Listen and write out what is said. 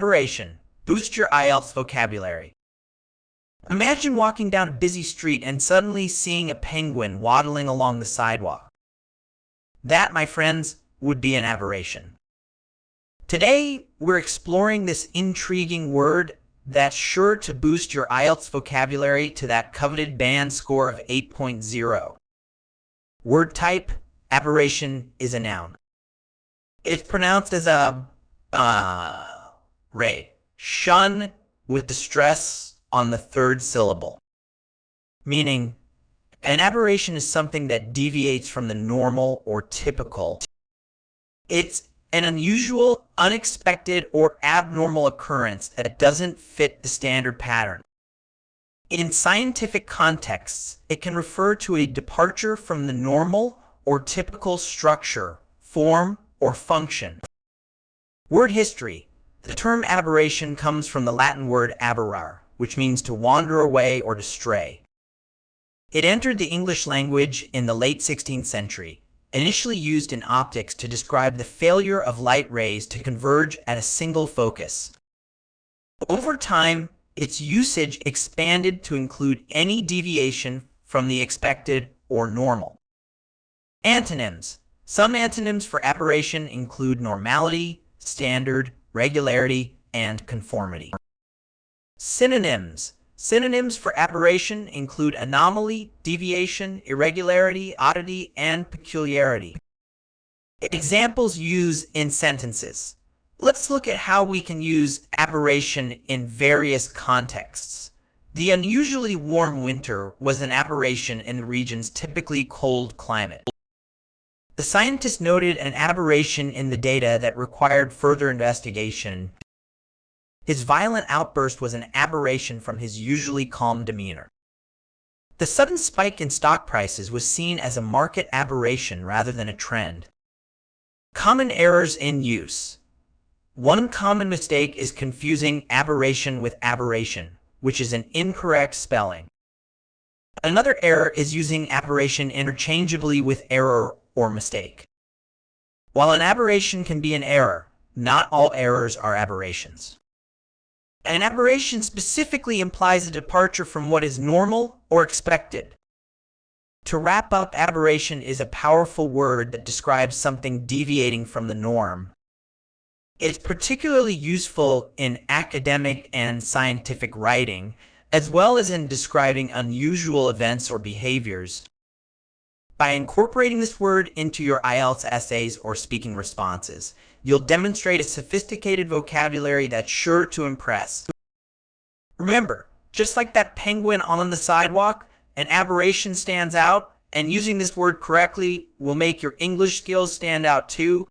Aberration. Boost your IELTS vocabulary. Imagine walking down a busy street and suddenly seeing a penguin waddling along the sidewalk. That, my friends, would be an aberration. Today, we're exploring this intriguing word that's sure to boost your IELTS vocabulary to that coveted band score of 8.0. Word type: aberration is a noun. It's pronounced as a shun with the stress on the third syllable. Meaning, an aberration is something that deviates from the normal or typical. It's an unusual, unexpected, or abnormal occurrence that doesn't fit the standard pattern. In scientific contexts, it can refer to a departure from the normal or typical structure, form, or function. Word history. The term aberration comes from the Latin word aberrare, which means to wander away or to stray. It entered the English language in the late 16th century, initially used in optics to describe the failure of light rays to converge at a single focus. Over time, its usage expanded to include any deviation from the expected or normal. Antonyms. Some antonyms for aberration include normality, standard, regularity, and conformity. Synonyms. Synonyms for aberration include anomaly, deviation, irregularity, oddity, and peculiarity. Examples used in sentences. Let's look at how we can use aberration in various contexts. The unusually warm winter was an aberration in the region's typically cold climate. The scientist noted an aberration in the data that required further investigation. His violent outburst was an aberration from his usually calm demeanor. The sudden spike in stock prices was seen as a market aberration rather than a trend. Common errors in use. One common mistake is confusing aberration with aberration, which is an incorrect spelling. Another error is using aberration interchangeably with error or mistake. While an aberration can be an error, not all errors are aberrations. An aberration specifically implies a departure from what is normal or expected. To wrap up, aberration is a powerful word that describes something deviating from the norm. It's particularly useful in academic and scientific writing, as well as in describing unusual events or behaviors. By incorporating this word into your IELTS essays or speaking responses, you'll demonstrate a sophisticated vocabulary that's sure to impress. Remember, just like that penguin on the sidewalk, an aberration stands out, and using this word correctly will make your English skills stand out too.